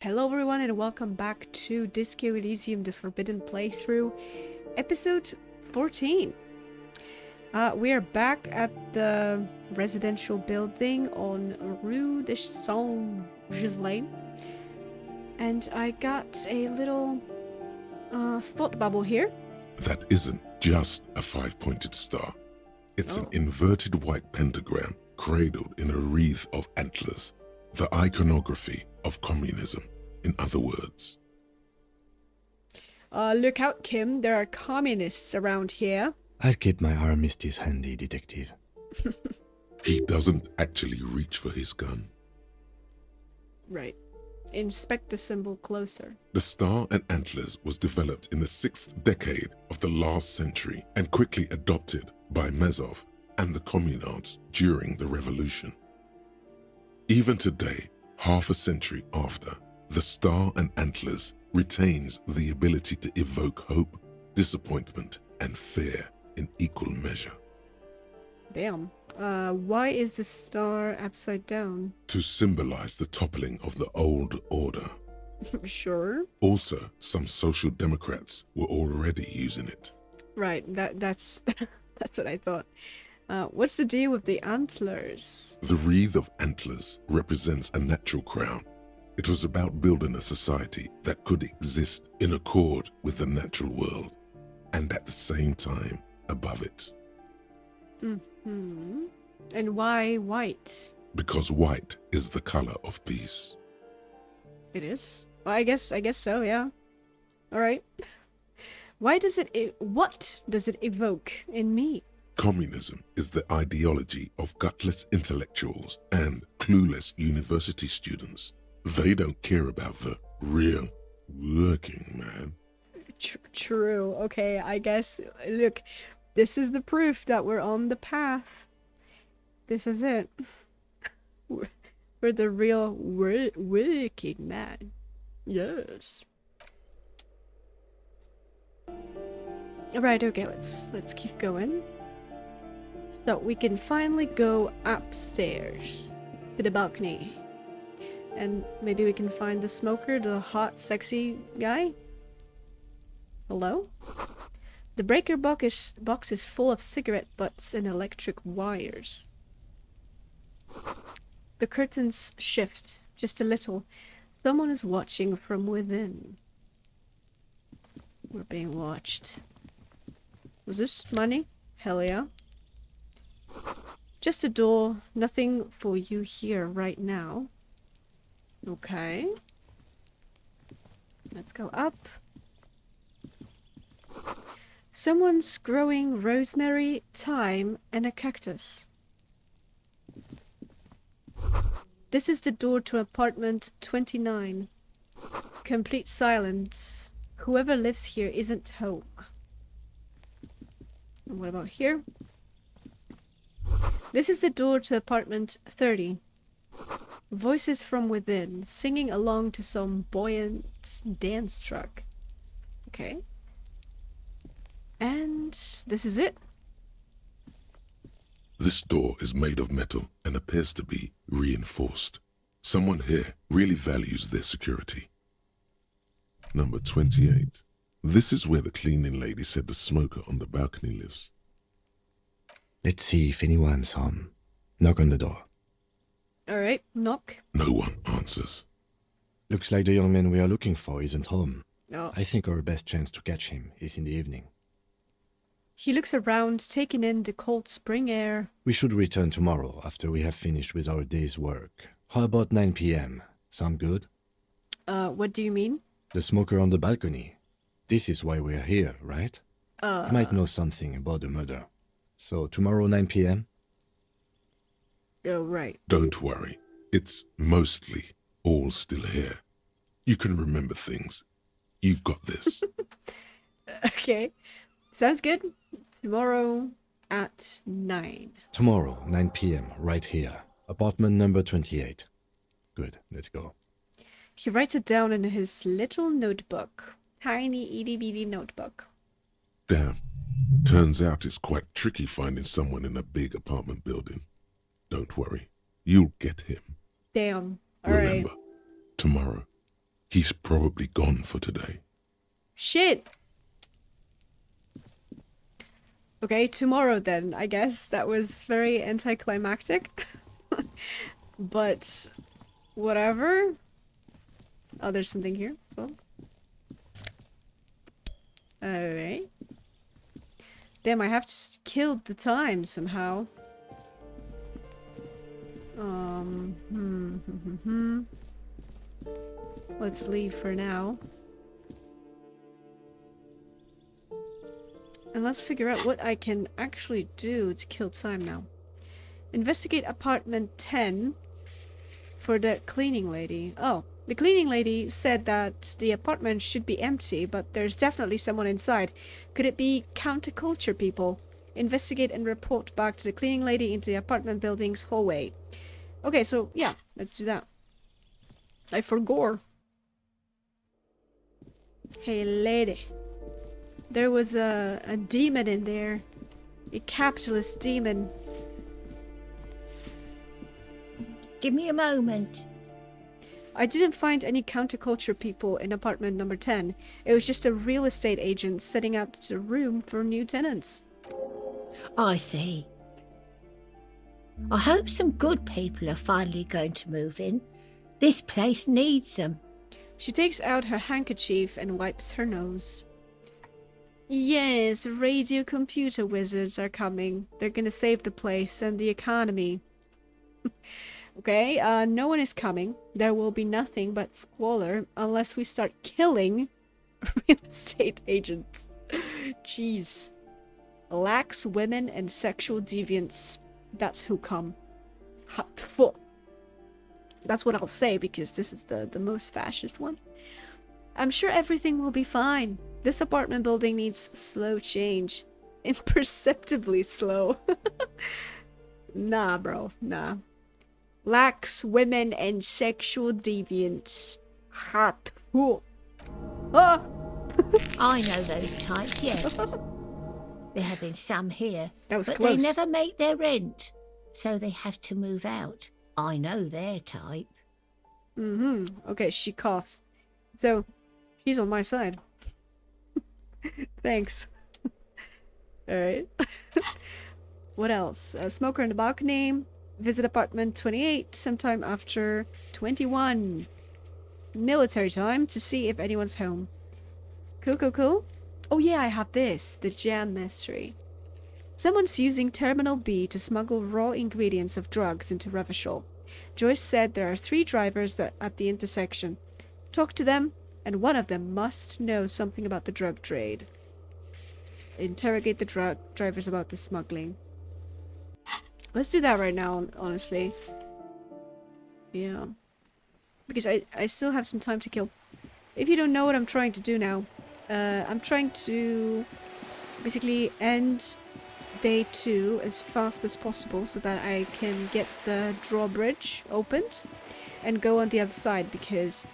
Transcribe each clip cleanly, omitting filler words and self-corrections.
Hello everyone and welcome back to Disco Elysium, the Forbidden Playthrough, episode 14. We are back at the residential building on Rue de Saint-Ghislain. And I got a little thought bubble here. That isn't just a five-pointed star. It's an Oh. inverted white pentagram cradled in a wreath of antlers. The iconography of communism, in other words. Look out, Kim. There are communists around here. I'll keep my armistice handy, detective. He doesn't actually reach for his gun. Right. Inspect the symbol closer. The star and antlers was developed in the 6th decade of the last century and quickly adopted by Mazov and the communards during the revolution. Even today, half a century after, the star and antlers retains the ability to evoke hope, disappointment, and fear in equal measure. Damn. Why is the star upside down? To symbolize the toppling of the old order. Sure. Also, some social democrats were already using it. Right, that's that's what I thought. What's the deal with the antlers? The wreath of antlers represents a natural crown. It was about building a society that could exist in accord with the natural world, and at the same time above it. Mm-hmm. And why white? Because white is the color of peace. It is? Well, I guess so, yeah. Alright. What does it evoke in me? Communism is the ideology of gutless intellectuals and clueless university students. They don't care about the real working man. True. Okay, I guess. Look, this is the proof that we're on the path. This is it. We're the real working man. Yes. Alright, okay, let's keep going. So we can finally go upstairs to the balcony. And maybe we can find the smoker, the hot, sexy guy? Hello? The breaker box is full of cigarette butts and electric wires. The curtains shift just a little. Someone is watching from within. We're being watched. Was this money? Hell yeah. Just a door. Nothing for you here right now. Okay. Let's go up. Someone's growing rosemary, thyme, and a cactus. This is the door to apartment 29. Complete silence. Whoever lives here isn't home. And what about here? This is the door to apartment 30. Voices from within, singing along to some buoyant dance track. Okay. And this is it. This door is made of metal and appears to be reinforced. Someone here really values their security. Number 28. This is where the cleaning lady said the smoker on the balcony lives. Let's see if anyone's home. Knock on the door. Alright, knock. No one answers. Looks like the young man we are looking for isn't home. Oh. I think our best chance to catch him is in the evening. He looks around, taking in the cold spring air. We should return tomorrow after we have finished with our day's work. How about 9 p.m.? Sound good? What do you mean? The smoker on the balcony. This is why we're here, right? He might know something about the murder. So tomorrow 9 p.m.? Oh, right. Don't worry. It's mostly all still here. You can remember things. You got this. Okay. Sounds good. Tomorrow at 9. Tomorrow, 9 p.m., right here. Apartment number 28. Good, let's go. He writes it down in his little notebook. Tiny, itty-bitty notebook. Damn. Turns out it's quite tricky finding someone in a big apartment building. Don't worry. You'll get him. Damn. Alright. Remember, tomorrow He's probably gone for today. Shit! Okay, tomorrow then, I guess. That was very anticlimactic. But whatever. Oh, there's something here as well. Alright. Damn, I have to kill the time somehow. Let's leave for now. And let's figure out what I can actually do to kill time now. Investigate apartment 10 for the cleaning lady. Oh, the cleaning lady said that the apartment should be empty, but there's definitely someone inside. Could it be counterculture people? Investigate and report back to the cleaning lady into the apartment building's hallway. Okay, so yeah, let's do that. I forgot. Hey lady. There was a demon in there. A capitalist demon. Give me a moment. I didn't find any counterculture people in apartment number 10. It was just a real estate agent setting up a room for new tenants. I see. I hope some good people are finally going to move in. This place needs them. She takes out her handkerchief and wipes her nose. Yes, radio computer wizards are coming. They're gonna save the place and the economy. Okay, no one is coming. There will be nothing but squalor unless we start killing real estate agents. Jeez. Lax women and sexual deviants. That's who come. Hot full. That's what I'll say because this is the most fascist one. I'm sure everything will be fine. This apartment building needs slow change. Imperceptibly slow. Nah, bro. Nah. Lax women and sexual deviants. Hot full. Ah! I know those types, yes. There have been some here, That was but close. they never make their rent, so they have to move out. I know their type. Okay, she coughs. So, she's on my side. Thanks. Alright. What else? A smoker in the balcony. Visit apartment 28 sometime after 21. Military time to see if anyone's home. Cool. Oh yeah, I have this. The jam mystery. Someone's using Terminal B to smuggle raw ingredients of drugs into Revachol. Joyce said there are 3 drivers at the intersection. Talk to them, and one of them must know something about the drug trade. Interrogate the drivers about the smuggling. Let's do that right now, honestly. Yeah. Because I still have some time to kill. If you don't know what I'm trying to do now, I'm trying to basically end day 2 as fast as possible so that I can get the drawbridge opened and go on the other side, because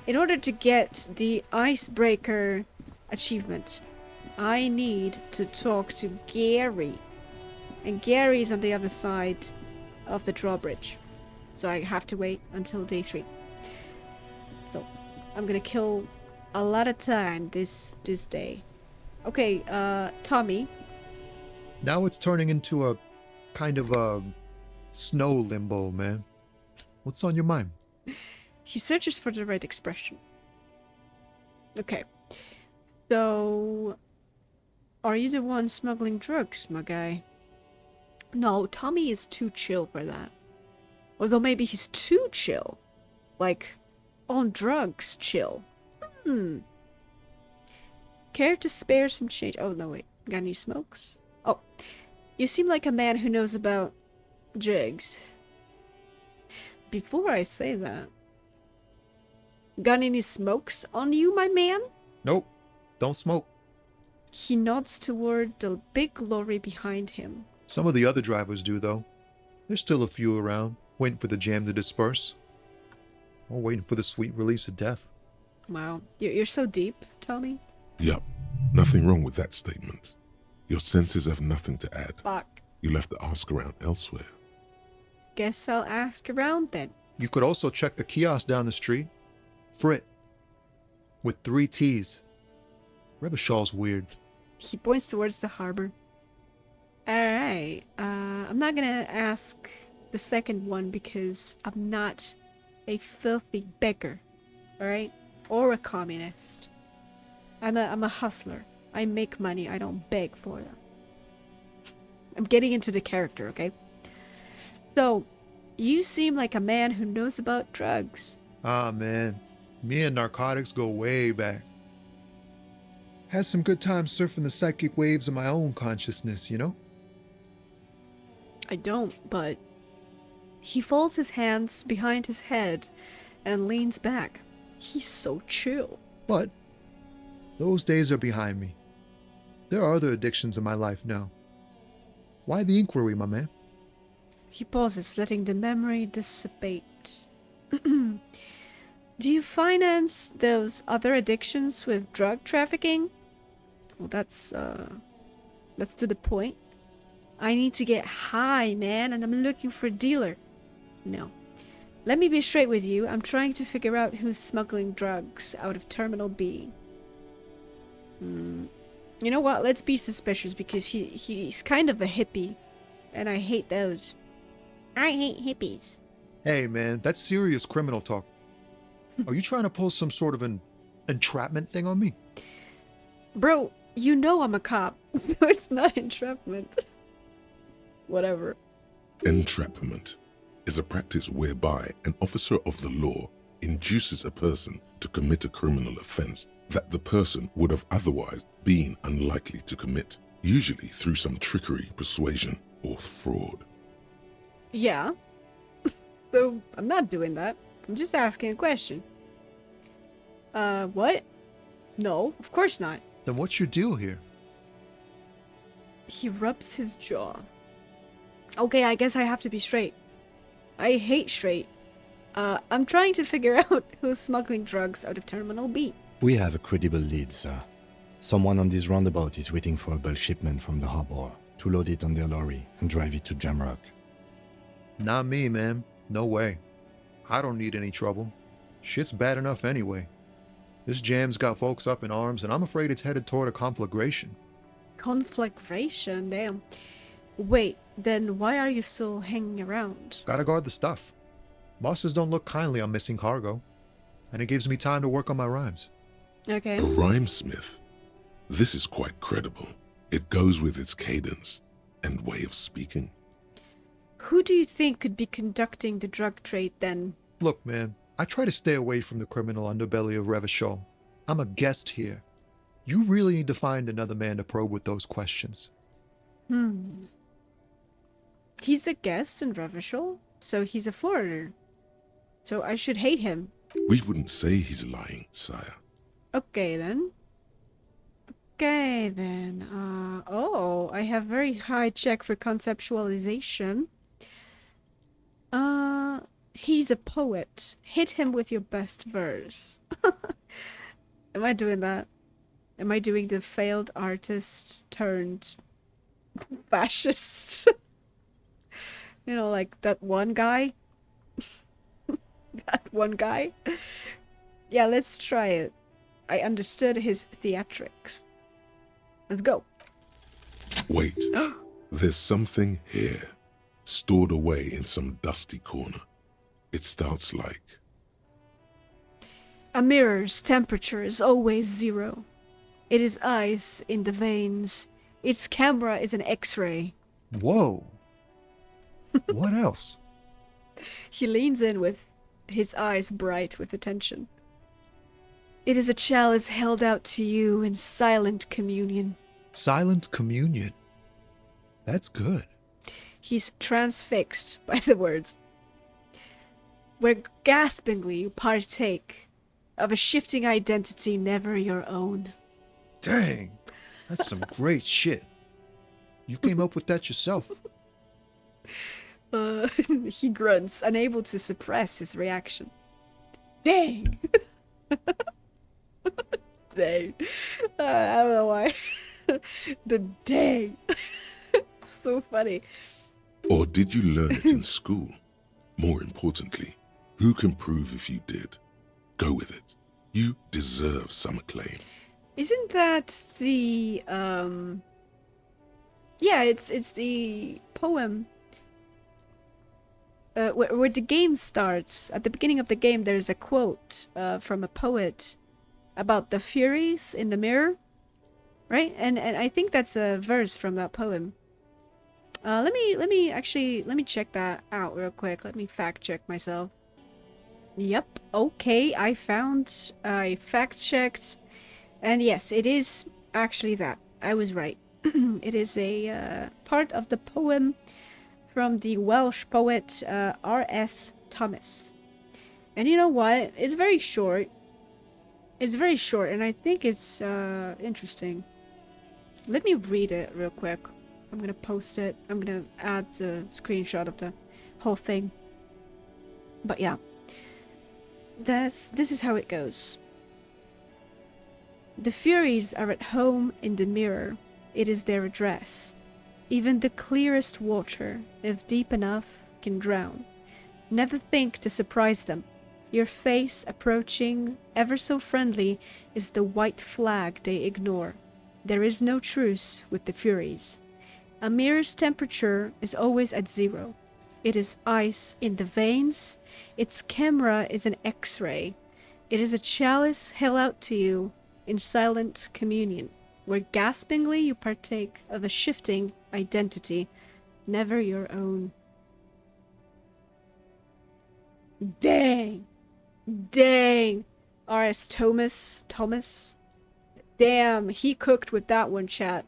in order to get the icebreaker achievement, I need to talk to Gary. And Gary is on the other side of the drawbridge. So I have to wait until day 3. So I'm gonna kill a lot of time this day. Okay, Tommy. Now it's turning into a kind of a snow limbo, man. What's on your mind? He searches for the right expression. Okay. So, are you the one smuggling drugs, my guy? No, Tommy is too chill for that. Although maybe he's too chill. Like, on drugs chill. Care to spare some change? Oh, no, wait. Got any smokes? Oh, you seem like a man who knows about drugs. Before I say that, got any smokes on you, my man? Nope, don't smoke. He nods toward the big lorry behind him. Some of the other drivers do, though. There's still a few around, waiting for the jam to disperse. Or waiting for the sweet release of death. Wow, you're so deep, Tommy. Yup, nothing wrong with that statement. Your senses have nothing to add. Fuck. You'll have to ask around elsewhere. Guess I'll ask around then. You could also check the kiosk down the street. Frit. With 3 T's. Revachol's weird. He points towards the harbor. Alright, I'm not gonna ask the second one because I'm not a filthy beggar, alright? Or a communist. I'm a hustler. I make money, I don't beg for them. I'm getting into the character, okay? So, you seem like a man who knows about drugs. Ah, man. Me and narcotics go way back. Had some good times surfing the psychic waves of my own consciousness, you know? I don't, but... He folds his hands behind his head and leans back. He's so chill. But those days are behind me. There are other addictions in my life now. Why the inquiry, my man? He pauses, letting the memory dissipate. Do you finance those other addictions with drug trafficking? Well, that's to the point. I need to get high, man, and I'm looking for a dealer. No. Let me be straight with you. I'm trying to figure out who's smuggling drugs out of Terminal B. You know what? Let's be suspicious because he's kind of a hippie. And I hate those. I hate hippies. Hey, man, that's serious criminal talk. Are you trying to pull some sort of an entrapment thing on me? Bro, you know I'm a cop, so it's not entrapment. Whatever. Entrapment is a practice whereby an officer of the law induces a person to commit a criminal offense that the person would have otherwise been unlikely to commit, usually through some trickery, persuasion, or fraud. Yeah. So, I'm not doing that. I'm just asking a question. What? No, of course not. Then what's your deal here? He rubs his jaw. Okay, I guess I have to be straight. I hate straight. I'm trying to figure out who's smuggling drugs out of Terminal B. We have a credible lead, sir. Someone on this roundabout is waiting for a bulk shipment from the harbor to load it on their lorry and drive it to Jamrock. Not me, man. No way. I don't need any trouble. Shit's bad enough anyway. This jam's got folks up in arms, and I'm afraid it's headed toward a conflagration. Conflagration? Damn. Wait, then why are you still hanging around? Gotta guard the stuff. Bosses don't look kindly on missing cargo, and it gives me time to work on my rhymes. Okay. A rhymesmith. This is quite credible. It goes with its cadence and way of speaking. Who do you think could be conducting the drug trade then? Look, man, I try to stay away from the criminal underbelly of Revachol. I'm a guest here. You really need to find another man to probe with those questions. He's a guest in Revachol, so he's a foreigner. So I should hate him. We wouldn't say he's lying, sire. Okay then. Oh, I have very high check for conceptualization. He's a poet. Hit him with your best verse. Am I doing that? Am I doing the failed artist turned fascist? You know, like that one guy? That one guy? Yeah, let's try it. I understood his theatrics. Let's go. Wait, there's something here, stored away in some dusty corner. It starts like... A mirror's temperature is always 0. It is ice in the veins. Its camera is an X-ray. Whoa. What else? He leans in with his eyes bright with attention. It is a chalice held out to you in silent communion. Silent communion. That's good. He's transfixed by the words. Where gaspingly you partake of a shifting identity never your own. Dang, that's some great shit. You came up with that yourself. He grunts, unable to suppress his reaction. Dang! Dang. I don't know why. The dang. So funny. Or did you learn it in school? More importantly, who can prove if you did? Go with it. You deserve some acclaim. Isn't that the yeah, it's the poem where the game starts. At the beginning of the game there's a quote from a poet about the Furies in the mirror, right? And I think that's a verse from that poem. Let me check that out real quick. Let me fact check myself. Yep, okay, I fact checked, and yes, it is actually that. I was right. It is a part of the poem from the Welsh poet R.S. Thomas. And you know what? It's very short. It's very short, and I think it's interesting. Let me read it real quick. I'm gonna post it. I'm gonna add the screenshot of the whole thing. But yeah. This is how it goes. The Furies are at home in the mirror. It is their address. Even the clearest water, if deep enough, can drown. Never think to surprise them. Your face, approaching ever so friendly, is the white flag they ignore. There is no truce with the Furies. A mirror's temperature is always at 0. It is ice in the veins. Its camera is an X-ray. It is a chalice held out to you in silent communion, where gaspingly you partake of a shifting identity, never your own. Dang. Dang. R.S. Thomas. Damn, he cooked with that one, chat.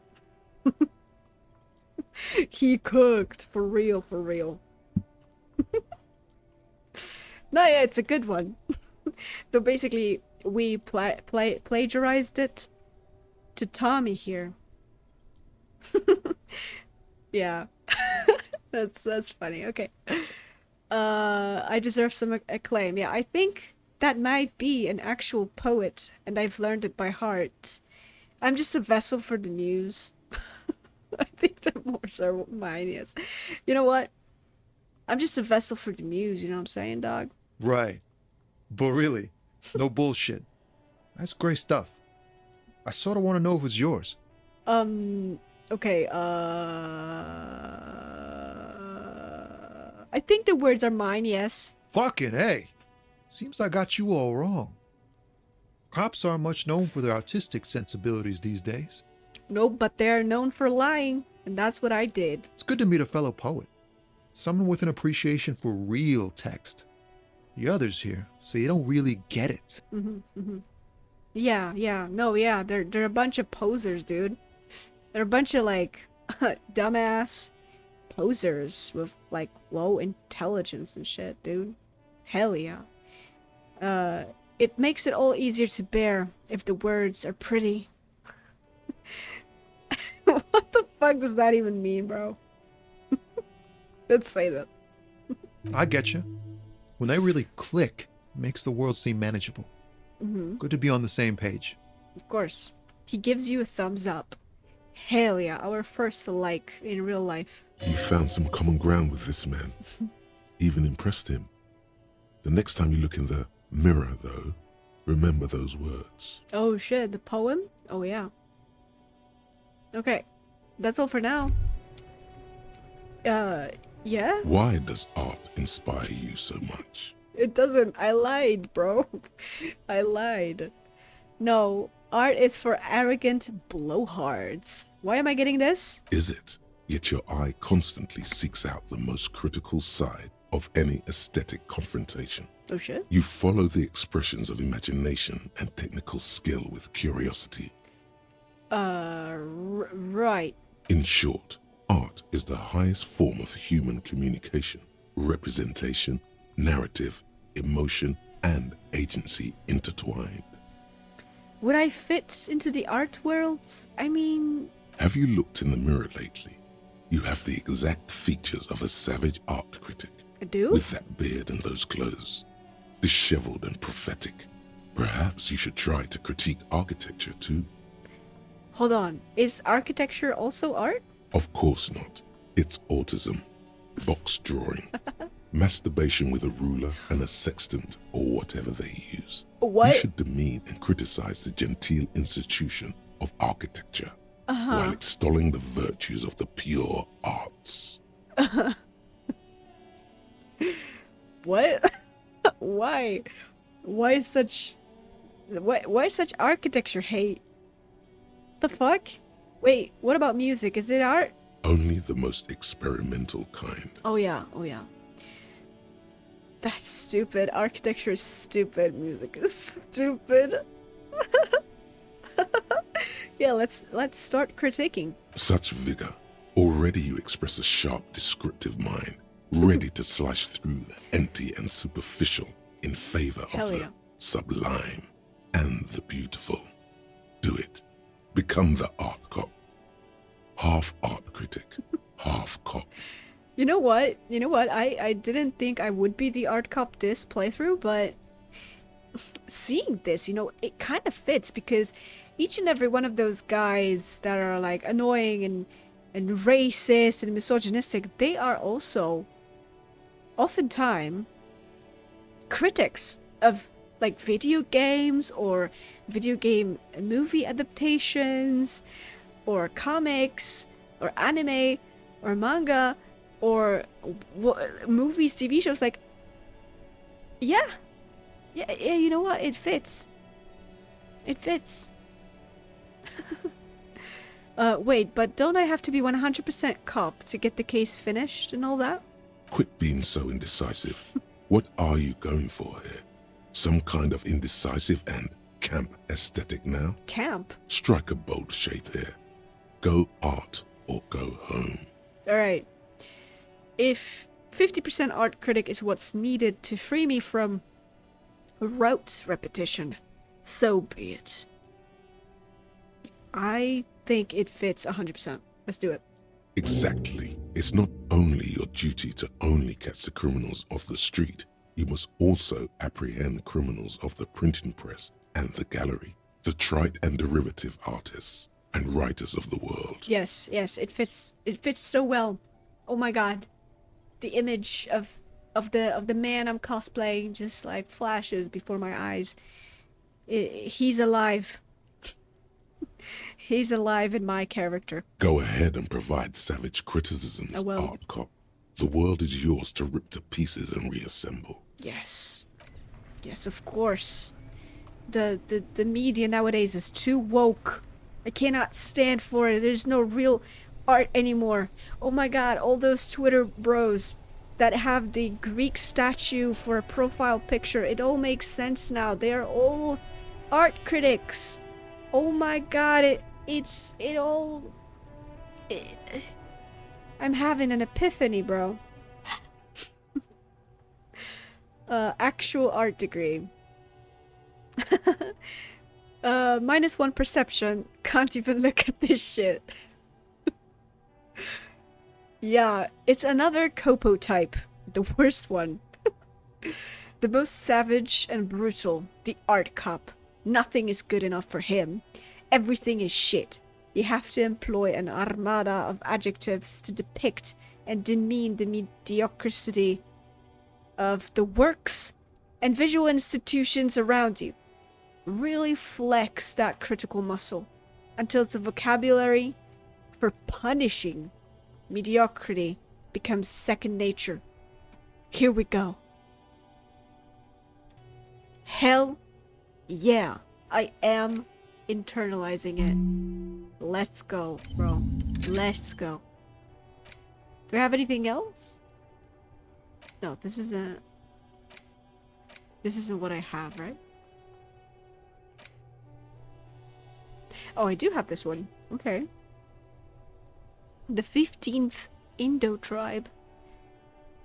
He cooked. For real, for real. No, yeah, it's a good one. So basically, we plagiarized it to Tommy here. Yeah. That's funny. Okay. I deserve some acclaim. Yeah, I think that might be an actual poet, and I've learned it by heart. I'm just a vessel for the muse. I think the words are mine, yes. You know what? I'm just a vessel for the muse, you know what I'm saying, dog? Right. But really, no bullshit. That's great stuff. I sort of want to know if it's yours. Okay, I think the words are mine, yes. Fucking A. Seems I got you all wrong. Cops aren't much known for their artistic sensibilities these days. Nope, but they're known for lying, and that's what I did. It's good to meet a fellow poet. Someone with an appreciation for real text. The others here, so you don't really get it. Yeah, no, yeah, they're a bunch of posers, dude. They're a bunch of, like, dumbass posers with, like, low intelligence and shit, dude. Hell yeah. It makes it all easier to bear if the words are pretty. What the fuck does that even mean, bro? Let's say that. I get you. When they really click, it makes the world seem manageable. Good to be on the same page. Of course. He gives you a thumbs up. Hell yeah, our first like in real life. You found some common ground with this man. Even impressed him. The next time you look in the mirror, though, remember those words. Oh shit, the poem? Oh yeah. Okay, that's all for now. Yeah? Why does art inspire you so much? It doesn't. I lied, bro. I lied. No, art is for arrogant blowhards. Why am I getting this? Is it? Yet your eye constantly seeks out the most critical side of any aesthetic confrontation. Oh shit? You follow the expressions of imagination and technical skill with curiosity. Right. In short, art is the highest form of human communication, representation, narrative, emotion, and agency intertwined. Would I fit into the art world? I mean... Have you looked in the mirror lately? You have the exact features of a savage art critic. I do? With that beard and those clothes. Disheveled and prophetic. Perhaps you should try to critique architecture too. Hold on. Is architecture also art? Of course not. It's autism. Box drawing. masturbation with a ruler and a sextant or whatever they use. What? You should demean and criticize the genteel institution of architecture while extolling the virtues of the pure arts. What? Why? Why such architecture hate? The fuck? Wait, what about music? Is it art? Only the most experimental kind. Oh yeah. That's stupid. Architecture is stupid. Music is stupid. Yeah, let's start critiquing. Such vigor. Already you express a sharp descriptive mind, ready to slash through the empty and superficial in favor of the sublime and the beautiful. Do it. Become the art cop. Half art critic, half cop. You know what? I didn't think I would be the art cop this playthrough, but seeing this, it kind of fits because each and every one of those guys that are like annoying and racist and misogynistic, they are also oftentimes critics of like video games or video game movie adaptations or comics or anime or manga or movies, TV shows. Like, yeah, you know what? It fits. Wait, but don't I have to be 100% cop to get the case finished and all that? Quit being so indecisive. What are you going for here? Some kind of indecisive and camp aesthetic now? Camp? Strike a bold shape here. Go art or go home. Alright. If 50% art critic is what's needed to free me from rote repetition, so be it. I think it fits 100%. Let's do it. Exactly. It's not only your duty to only catch the criminals off the street, you must also apprehend criminals of the printing press and the gallery, the trite and derivative artists and writers of the world. Yes, it fits so well. Oh my god. The image of the man I'm cosplaying just like flashes before my eyes. He's alive. He's alive in my character. Go ahead and provide savage criticisms, art cop. The world is yours to rip to pieces and reassemble. Yes, of course. The media nowadays is too woke. I cannot stand for it. There's no real art anymore. Oh my god, all those Twitter bros that have the Greek statue for a profile picture, it all makes sense now. They are all art critics. Oh my god, I'm having an epiphany, bro. Actual art degree. -1 perception. Can't even look at this shit. Yeah, it's another Copo type. The worst one. The most savage and brutal. The art cop. Nothing is good enough for him. Everything is shit. You have to employ an armada of adjectives to depict and demean the mediocrity of the works and visual institutions around you. Really flex that critical muscle until the vocabulary for punishing mediocrity becomes second nature. Here we go. Hell yeah, I am internalizing it. Let's go, bro. Let's go. Do I have anything else? No, this isn't what I have, right? Oh, I do have this one. Okay. The 15th Indo tribe.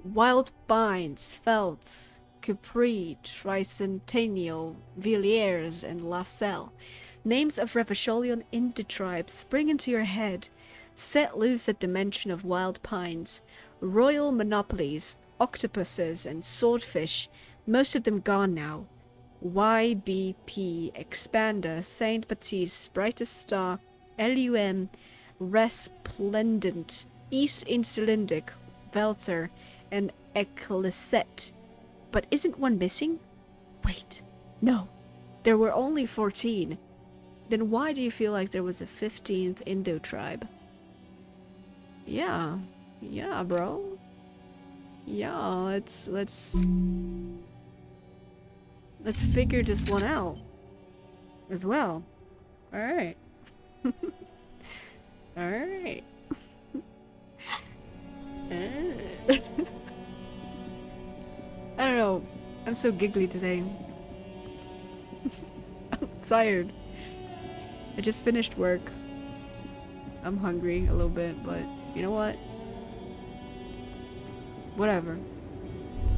Wild pines, felts, Capri, Tricentennial, Villiers, and La Salle. Names of REVACHOLIAN Indo tribes spring into your head. Set loose a dimension of wild pines. Royal monopolies, octopuses, and swordfish, most of them gone now. YBP, Expander, Saint Baptiste, Brightest Star, LUM, Resplendent, East Insulindic, Velter, an eclipset. But isn't one missing? Wait, no. There were only 14. Then why do you feel like there was a 15th Indo tribe? Yeah, bro. Yeah, let's figure this one out as well. All right. All right. I don't know. I'm so giggly today. I'm tired. I just finished work. I'm hungry a little bit, but you know what? Whatever.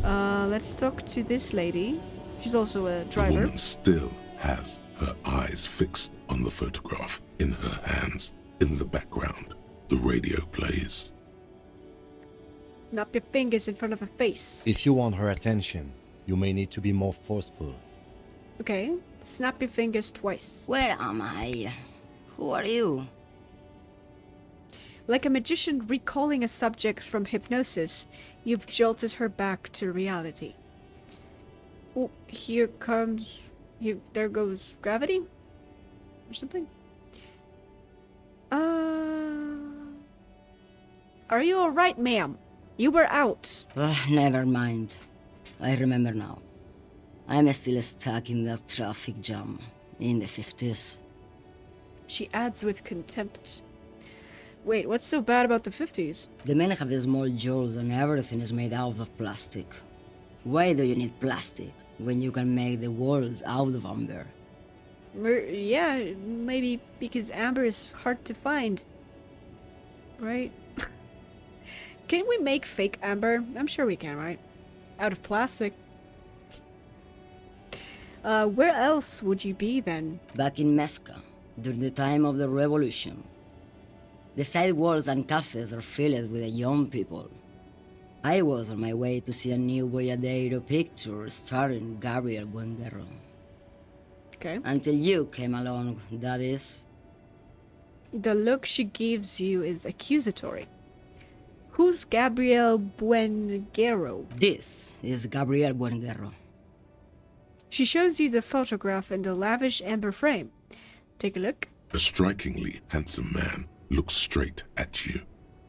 Let's talk to this lady. She's also a The driver. woman still has her eyes fixed on the photograph in her hands. In the background, the radio plays. Snap your fingers in front of her face. If you want her attention, you may need to be more forceful. Okay. Snap your fingers twice. Where am I? Who are you? Like a magician recalling a subject from hypnosis, you've jolted her back to reality. Oh, here comes... there goes gravity? Or something? Are you alright, ma'am? You were out. Never mind. I remember now. I'm still stuck in that traffic jam in the 50s. She adds with contempt. Wait, what's so bad about the 50s? The men have small jaws and everything is made out of plastic. Why do you need plastic when you can make the world out of amber? Yeah, maybe because amber is hard to find. Right? Can we make fake amber? I'm sure we can, right? Out of plastic. Where else would you be then? Back in Mecca, during the time of the revolution. The sidewalks and cafes are filled with young people. I was on my way to see a new Boyadero picture starring Gabriel Buenguerro. Okay. Until you came along, that is. The look she gives you is accusatory. Who's Gabriel Buenguerro? This is Gabriel Buenguerro. She shows you the photograph in the lavish amber frame. Take a look. A strikingly handsome man looks straight at you,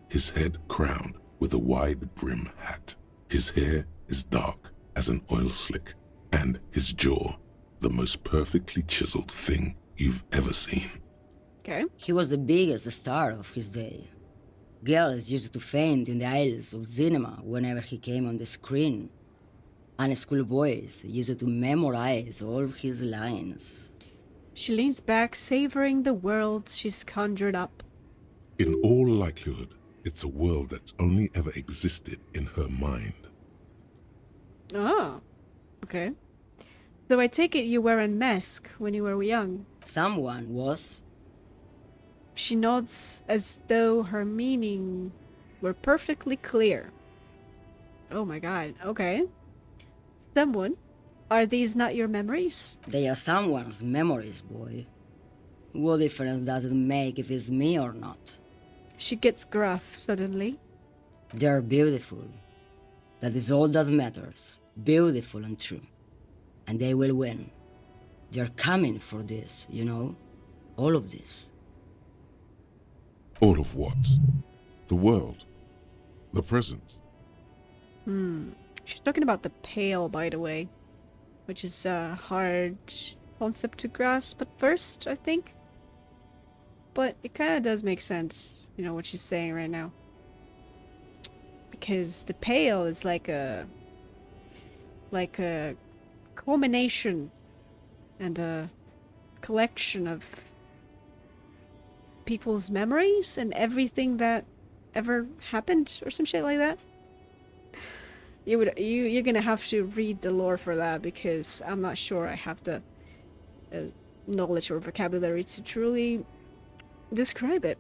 his head crowned with a wide brim hat. His hair is dark as an oil slick, and his jaw the most perfectly chiseled thing you've ever seen. Okay. He was the biggest star of his day. Girls used to faint in the aisles of cinema whenever he came on the screen. And schoolboys used to memorize all of his lines. She leans back, savoring the world she's conjured up. In all likelihood, it's a world that's only ever existed in her mind. Oh, okay. So I take it you were in mask when you were young. Someone was. She nods as though her meaning were perfectly clear. Oh my god, okay. Someone? Are these not your memories? They are someone's memories, boy. What difference does it make if it's me or not? She gets gruff suddenly. They're beautiful. That is all that matters. Beautiful and true. And they will win. They're coming for this, you know? All of this. All of what? The world. The present. She's talking about the pale, by the way. Which is a hard concept to grasp at first, I think. But it kind of does make sense, you know, what she's saying right now. Because the pale is like a culmination and a collection of people's memories and everything that ever happened or some shit like that. You're gonna have to read the lore for that, because I'm not sure I have the knowledge or vocabulary to truly describe it.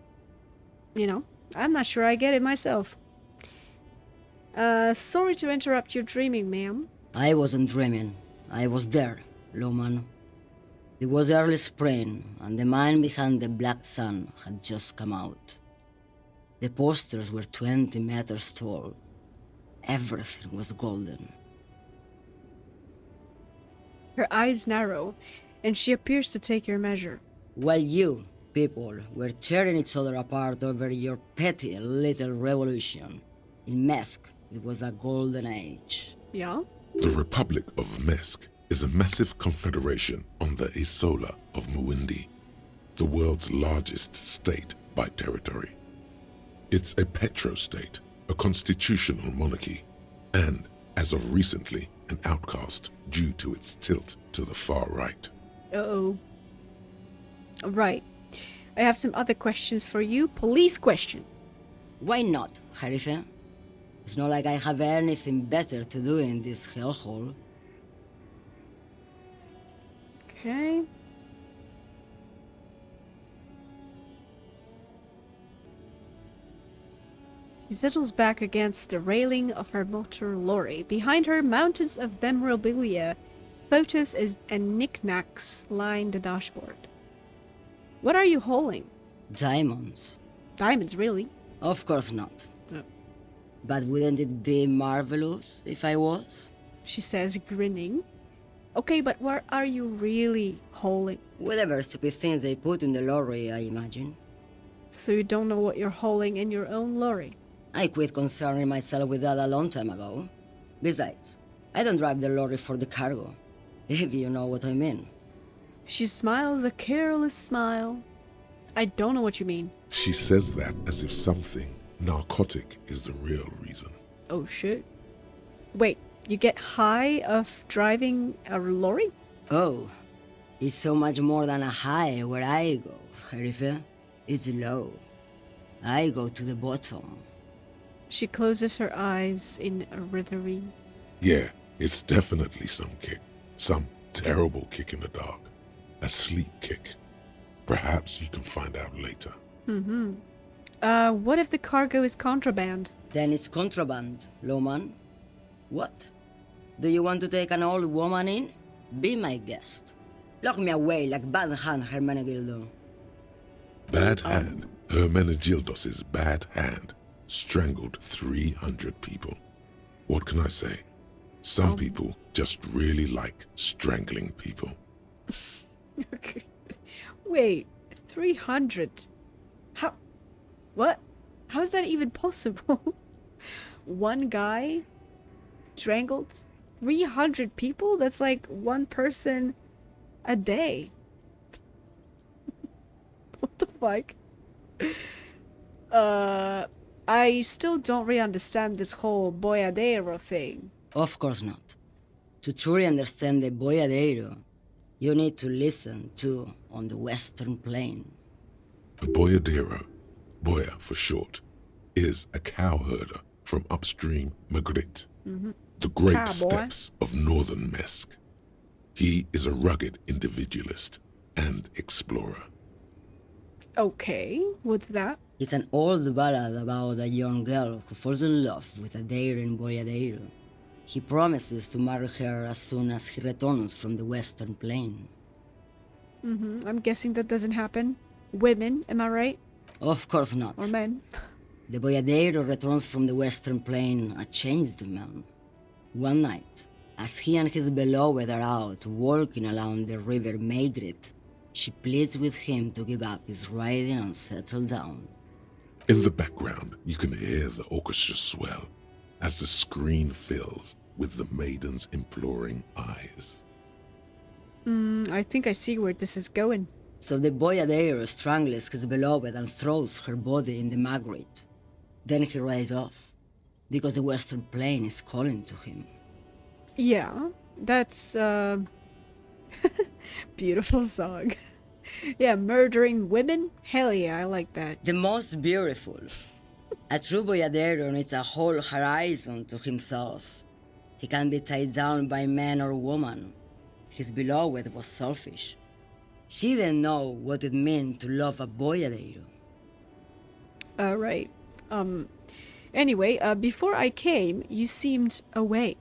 You know, I'm not sure I get it myself. Sorry to interrupt your dreaming, ma'am. I wasn't dreaming. I was there, Loman. It was early spring, and the man behind the black sun had just come out. The posters were 20 meters tall. everything was golden. Her eyes narrow, and she appears to take your measure. While you, people, were tearing each other apart over your petty little revolution, in Methk, it was a golden age. Yeah? The Republic of Mesk is a massive confederation on the Isola of Muindi, the world's largest state by territory. It's a petrostate, a constitutional monarchy, and, as of recently, an outcast due to its tilt to the far right. Uh-oh. Right. I have some other questions for you. Police questions. Why not, Harife? It's not like I have anything better to do in this hellhole. Okay. She settles back against the railing of her motor lorry. Behind her, mountains of memorabilia, photos and knickknacks line the dashboard. What are you hauling? Diamonds. Diamonds, really? Of course not. No. But wouldn't it be marvelous if I was? She says, grinning. Okay, but what are you really hauling? Whatever stupid things they put in the lorry, I imagine. So you don't know what you're hauling in your own lorry? I quit concerning myself with that a long time ago. Besides, I don't drive the lorry for the cargo, if you know what I mean. She smiles a careless smile. I don't know what you mean. She says that as if something narcotic is the real reason. Oh shit. Wait, you get high of driving a lorry? Oh, it's so much more than a high where I go, Harife. It's low. I go to the bottom. She closes her eyes in a reverie. Yeah, it's definitely some kick. Some terrible kick in the dark. A sleep kick. Perhaps you can find out later. Mm-hmm. What if the cargo is contraband? Then it's contraband, Lowman. What? Do you want to take an old woman in? Be my guest. Lock me away like Bad Hand Hermenegildo. Bad Hand, Hermenegildos's bad hand, strangled 300 people. What can I say? Some people just really like strangling people. Okay. Wait, 300? How? What? How's that even possible? One guy strangled 300 people? That's like one person a day. What the fuck? I still don't really understand this whole boyadero thing. Of course not. To truly understand the boyadero, you need to listen to On the Western Plain. A boyadero, boya for short, is a cowherder from upstream Magritte, the great Cowboy. steppes of northern Mesk. He is a rugged individualist and explorer. Okay, what's that? It's an old ballad about a young girl who falls in love with a daring boyadero. He promises to marry her as soon as he returns from the Western Plain. I'm guessing that doesn't happen. Women, am I right? Of course not. Or men? The boyadero returns from the Western Plain a changed man. One night, as he and his beloved are out walking along the river Magritte, she pleads with him to give up his riding and settle down. In the background, you can hear the orchestra swell as the screen fills with the maiden's imploring eyes. I think I see where this is going. So the boyadero strangles his beloved and throws her body in the Magritte. Then he rides off, because the Western Plain is calling to him. Yeah, that's beautiful song. Yeah, murdering women? Hell yeah, I like that. The most beautiful. A true boyadero needs a whole horizon to himself. He can be tied down by man or woman. His beloved was selfish. She didn't know what it meant to love a boyadero. Right. Anyway, before I came, you seemed away.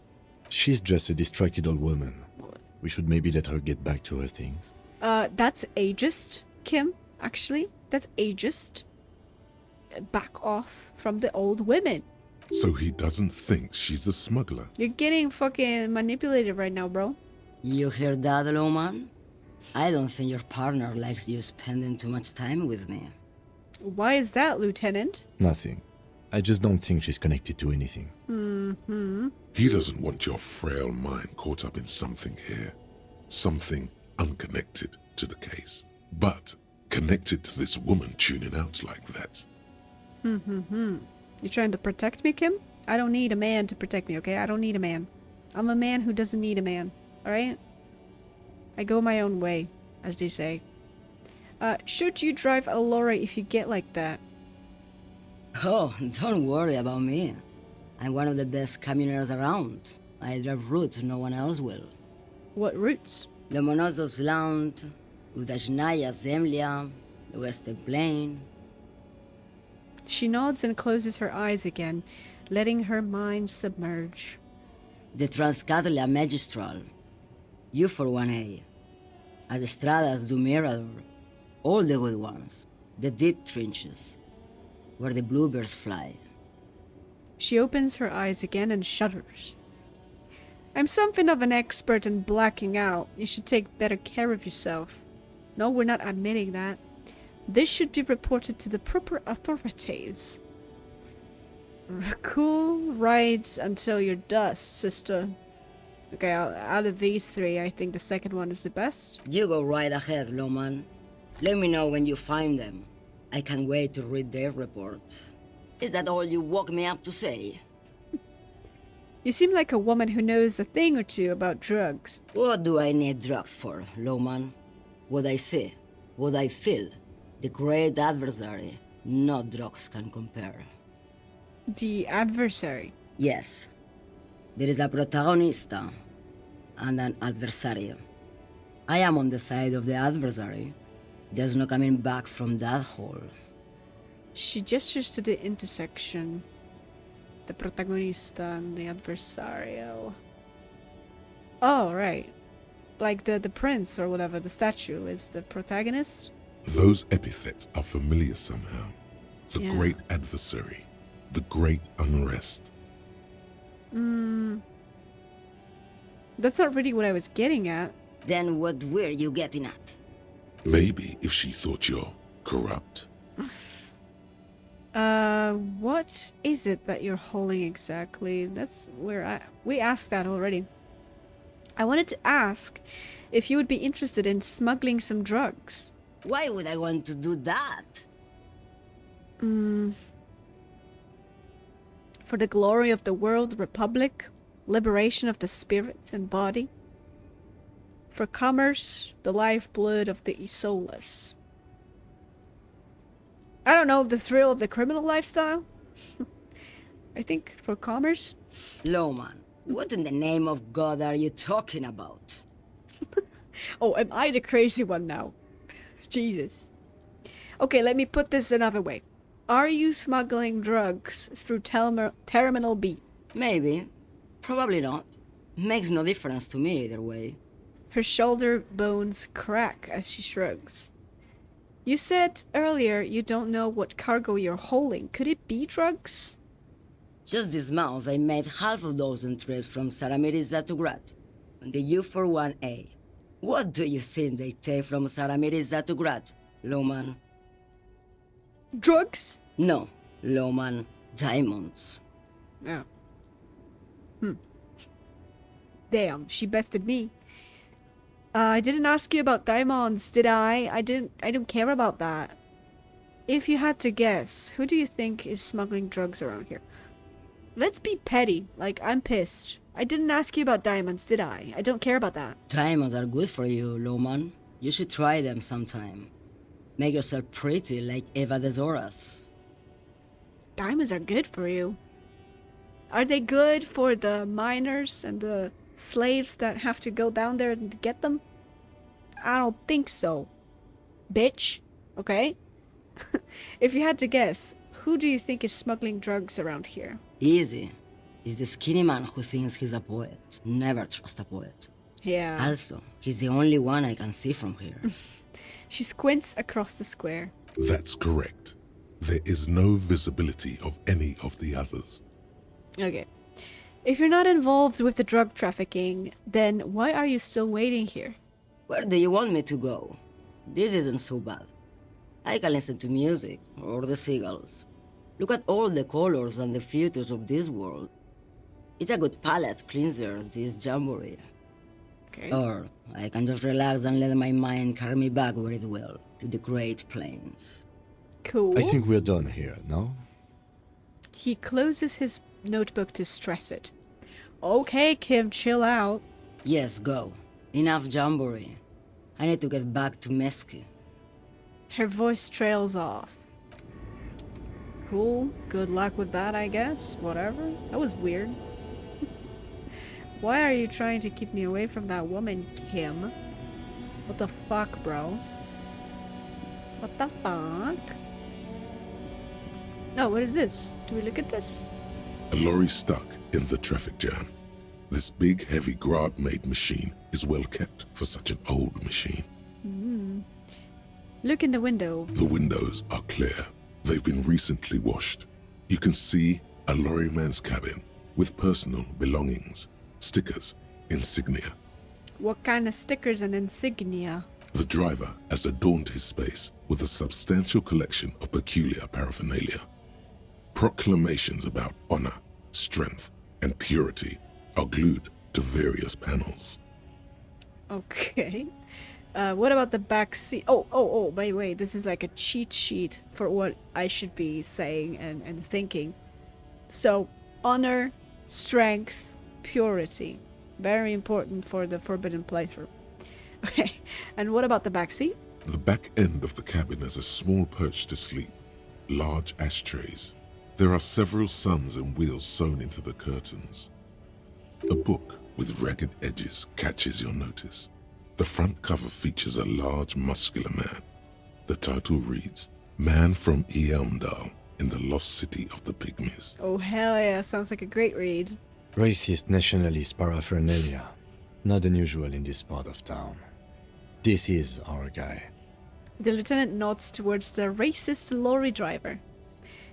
She's just a distracted old woman. We should maybe let her get back to her things. That's ageist, Kim, actually. That's ageist. Back off from the old women. So he doesn't think she's a smuggler. You're getting fucking manipulated right now, bro. You hear that, Lowman? I don't think your partner likes you spending too much time with me. Why is that, Lieutenant? Nothing. I just don't think she's connected to anything. He doesn't want your frail mind caught up in something here. Something unconnected to the case. But connected to this woman tuning out like that. You trying to protect me, Kim? I don't need a man to protect me, okay? I don't need a man. I'm a man who doesn't need a man, alright? I go my own way, as they say. Should you drive a lorry if you get like that? Oh, don't worry about me. I'm one of the best camioners around. I drive routes no one else will. What routes? Lomonosov's Land, Udachnaya Zemlya, the Western Plain. She nods and closes her eyes again, letting her mind submerge. The Transcatolia Magistral. You for 1A. Adestradas do Mirador. All the good ones. The deep trenches. Where the bluebirds fly. She opens her eyes again and shudders. I'm something of an expert in blacking out. You should take better care of yourself. No, we're not admitting that. This should be reported to the proper authorities. Cool, right until you're dust, sister. Okay, out of these three, I think the second one is the best. You go right ahead, Loman. Let me know when you find them. I can't wait to read their reports. Is that all you woke me up to say? You seem like a woman who knows a thing or two about drugs. What do I need drugs for, Loman? What I see, what I feel. The great adversary, no drugs can compare. The adversary? Yes. There is a protagonista and an adversario. I am on the side of the adversary. There's no coming back from that hole. She gestures to the intersection. The protagonista and the adversario. Oh, right. Like the prince or whatever, the statue is the protagonist? Those epithets are familiar somehow. The great adversary. The great unrest. That's not really what I was getting at. Then what were you getting at? Maybe if she thought you're corrupt. What is it that you're holding exactly? That's where we asked that already. I wanted to ask if you would be interested in smuggling some drugs. Why would I want to do that? For the glory of the world republic, liberation of the spirit and body. For commerce, the lifeblood of the Isolas. I don't know, the thrill of the criminal lifestyle? I think for commerce? Loman, what in the name of God are you talking about? Oh, am I the crazy one now? Jesus. Okay, let me put this another way. Are you smuggling drugs through Terminal B? Maybe. Probably not. Makes no difference to me either way. Her shoulder bones crack as she shrugs. You said earlier you don't know what cargo you're holding. Could it be drugs? Just this month I made half a dozen trips from Saramiriza to Grad on the U41A. What do you think they take from Saramiriza to Grad, Loman? Drugs? No, Loman. Diamonds. Oh. Damn, she bested me. I didn't ask you about diamonds, did I? I don't care about that. If you had to guess, who do you think is smuggling drugs around here? Let's be petty, like I'm pissed. I didn't ask you about diamonds, did I? I don't care about that. Diamonds are good for you, Loman. You should try them sometime. Make yourself pretty like Eva de Zoras. Diamonds are good for you. Are they good for the miners and the slaves that have to go down there and get them? I don't think so. Bitch. Okay? If you had to guess, who do you think is smuggling drugs around here? Easy. It's the skinny man who thinks he's a poet. Never trust a poet. Yeah. Also, he's the only one I can see from here. She squints across the square. That's correct. There is no visibility of any of the others. But if you had to guess, who do you think is smuggling drugs around here? Easy. It's the skinny man who thinks he's a poet. Never trust a poet. That's correct. There is no visibility of any of the others. But if you had to guess, Okay. If you're not involved with the drug trafficking, then why are you still waiting here? Where do you want me to go? This isn't so bad. I can listen to music, or the seagulls. Look at all the colors and the futures of this world. It's a good palate cleanser, this jamboree. Okay. Or I can just relax and let my mind carry me back where it will, to the Great Plains. Cool. I think we're done here, no? He closes his notebook to stress it. Okay, Kim, chill out. Yes, go. Enough jamboree. I need to get back to Mesky. Her voice trails off. Cool. Good luck with that, I guess. Whatever. That was weird. Why are you trying to keep me away from that woman, Kim? What the fuck, bro? What the fuck? Oh, what is this? Do we look at this? A lorry stuck in the traffic jam. This big, heavy Grad-made machine is well kept for such an old machine. Look in the window. The windows are clear. They've been recently washed. You can see a lorryman's cabin with personal belongings, stickers, insignia. What kind of stickers and insignia? The driver has adorned his space with a substantial collection of peculiar paraphernalia. Proclamations about honor, strength, and purity are glued to various panels. Okay. What about the back seat? Oh, by the way, this is like a cheat sheet for what I should be saying and thinking. So, honor, strength, purity. Very important for the Forbidden playthrough. Okay, and what about the back seat? The back end of the cabin has a small perch to sleep, large ashtrays. There are several suns and wheels sewn into the curtains. A book with ragged edges catches your notice. The front cover features a large, muscular man. The title reads, Man from Eamdal in the Lost City of the Pygmies. Oh, hell yeah, sounds like a great read. Racist nationalist paraphernalia. Not unusual in this part of town. This is our guy. The lieutenant nods towards the racist lorry driver.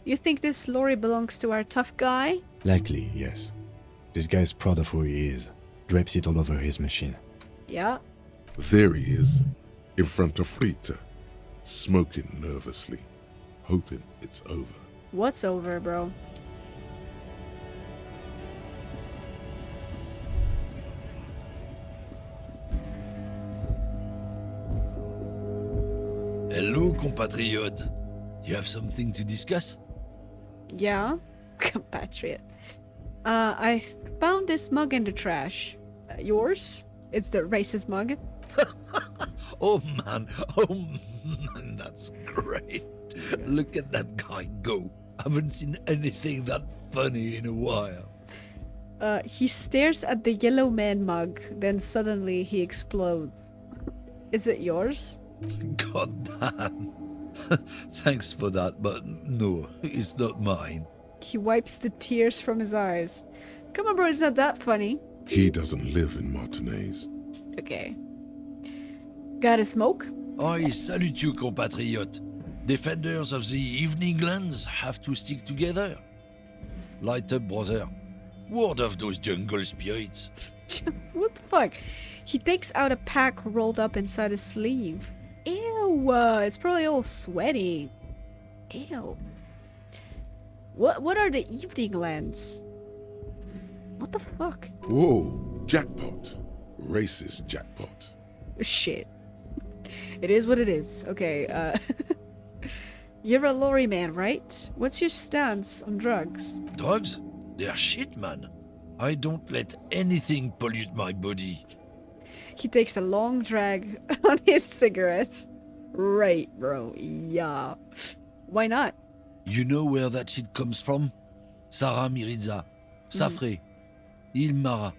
You think this lorry belongs to our tough guy? Likely, yes. This guy's proud of who he is. Drapes it all over his machine. Yeah. There he is, in front of Rita, smoking nervously, hoping it's over. What's over, bro? Hello, compatriot. You have something to discuss? Yeah, compatriot. I found this mug in the trash. Yours? It's the racist mug. Oh man, that's great. Look at that guy go. Haven't seen anything that funny in a while. He stares at the yellow man mug, then suddenly he explodes. Is it yours? God damn. Thanks for that, but no, it's not mine. He wipes the tears from his eyes. Come on, bro, it's not that funny. He doesn't live in Martinaise. Okay. Got a smoke? I salute you, compatriot. Defenders of the evening lands have to stick together. Light up, brother. Ward off those jungle spirits. What the fuck? He takes out a pack rolled up inside his sleeve. Ew, it's probably all sweaty. Ew. What are the evening lands? What the fuck? Whoa, jackpot. Racist jackpot. Shit. It is what it is. Okay, you're a lorry man, right? What's your stance on drugs? Drugs? They're shit, man. I don't let anything pollute my body. He takes a long drag on his cigarette. Right, bro. Yeah. Why not? You know where that shit comes from? Sarah Miriza, Safre, Ilmara.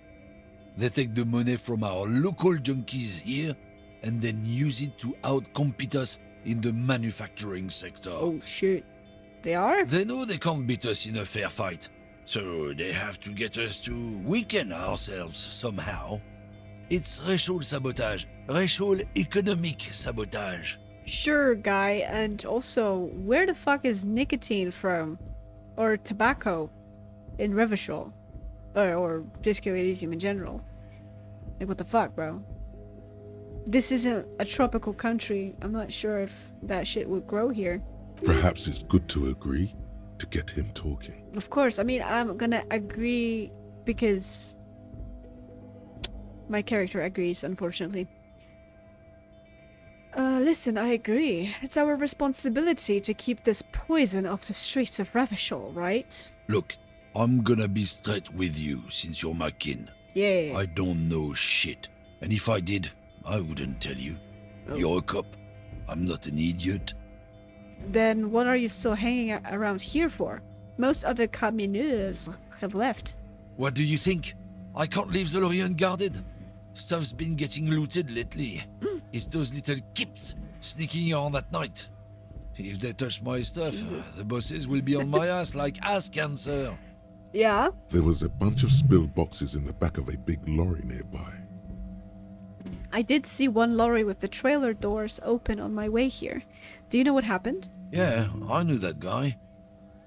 They take the money from our local junkies here and then use it to outcompete us in the manufacturing sector. Oh shit. They are? They know they can't beat us in a fair fight, so they have to get us to weaken ourselves somehow. It's racial sabotage, racial economic sabotage. Sure, guy. And also, where the fuck is nicotine from? Or tobacco? in Revachol. Or Disco Elysium in general. Like, what the fuck, bro? This isn't a tropical country. I'm not sure if that shit would grow here. Perhaps it's good to agree to get him talking. Of course, I mean, I'm gonna agree because my character agrees, unfortunately. Listen, I agree. It's our responsibility to keep this poison off the streets of Revachol, right? Look, I'm gonna be straight with you since you're my kin. Yeah. I don't know shit. And if I did, I wouldn't tell you. Oh. You're a cop. I'm not an idiot. Then what are you still hanging around here for? Most other communers have left. What do you think? I can't leave the lorry unguarded. Stuff's been getting looted lately. It's those little kips sneaking around at night. If they touch my stuff, the bosses will be on my ass like ass cancer. Yeah? There was a bunch of spilled boxes in the back of a big lorry nearby. I did see one lorry with the trailer doors open on my way here. Do you know what happened? Yeah, I knew that guy.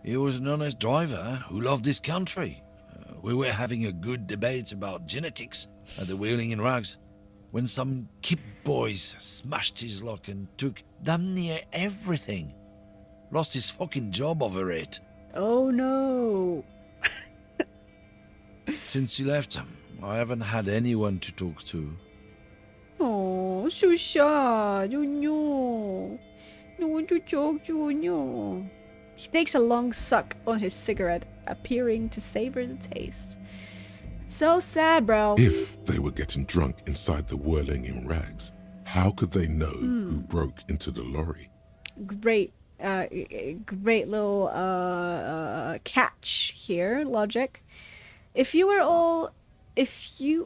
He was an honest driver who loved this country. We were having a good debate about genetics at the Wheeling in Rags when some kip boys smashed his luck and took damn near everything. Lost his fucking job over it. Oh no. Since he left, I haven't had anyone to talk to. Oh, so sad. Oh no. No one to talk to, oh no. He takes a long suck on his cigarette, appearing to savor the taste. So sad, bro. If they were getting drunk inside the whirling in rags, how could they know who broke into the lorry? Great little catch here, logic. If you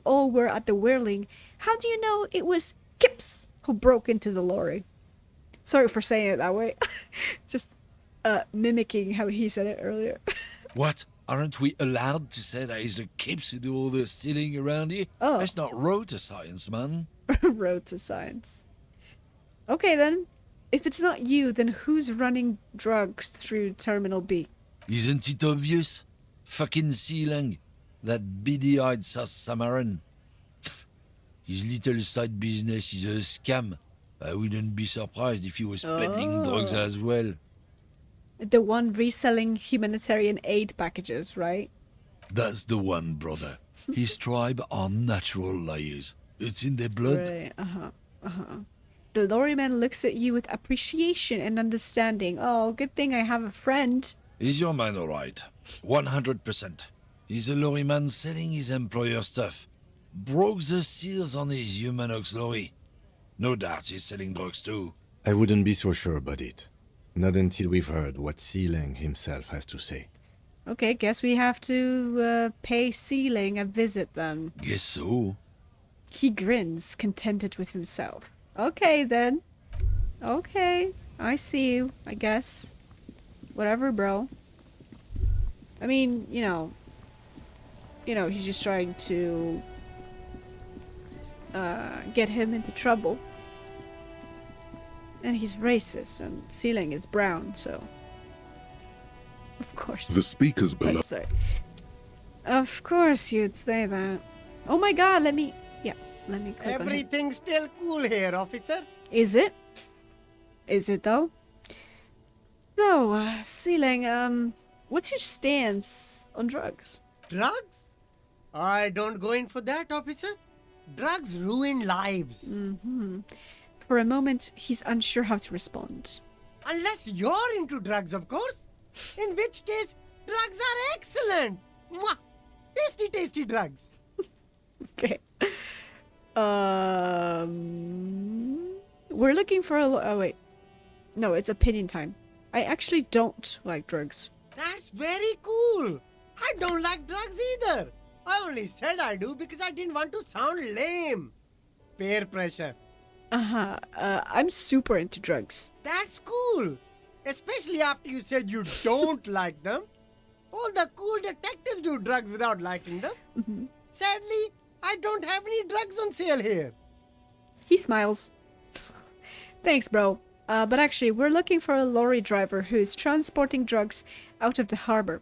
all were at the whirling, how do you know it was Kips who broke into the lorry? Sorry for saying it that way. Just mimicking how he said it earlier. What? Aren't we allowed to say that he's a kips who do all the stealing around here? Oh. That's not road to science, man. Road to science. Okay then. If it's not you, then who's running drugs through Terminal B? Isn't it obvious? Fucking Sealang. That beady-eyed South Samaran. His little side business is a scam. I wouldn't be surprised if he was peddling drugs as well. The one reselling humanitarian aid packages, right? That's the one, brother. His tribe are natural liars. It's in their blood. Right, The lorryman looks at you with appreciation and understanding. Oh, good thing I have a friend. Is your man alright? 100%. He's a lorryman selling his employer stuff. Broke the seals on his Humanox lorry. No doubt he's selling drugs too. I wouldn't be so sure about it. Not until we've heard what Sealang himself has to say. Okay, guess we have to pay Sealing a visit then. Guess so. He grins, contented with himself. Okay then. Okay, I see you, I guess. Whatever, bro. I mean, you know, he's just trying to get him into trouble. And he's racist, and Sealing is brown, so... Of course. The speakers below. Oh, sorry. Of course you'd say that. Oh my god, let me click on him. Everything's still cool here, officer. Is it? Is it though? So, Sealing, what's your stance on drugs? Drugs? I don't go in for that, officer. Drugs ruin lives. For a moment, he's unsure how to respond. Unless you're into drugs, of course. In which case, drugs are excellent. Mwah! Tasty, tasty drugs. Okay. We're looking for a... Oh, wait. No, it's opinion time. I actually don't like drugs. That's very cool. I don't like drugs either. I only said I do because I didn't want to sound lame. Peer pressure. I'm super into drugs. That's cool. Especially after you said you don't like them. All the cool detectives do drugs without liking them. Sadly, I don't have any drugs on sale here. He smiles. Thanks, bro. But actually, we're looking for a lorry driver who is transporting drugs out of the harbor.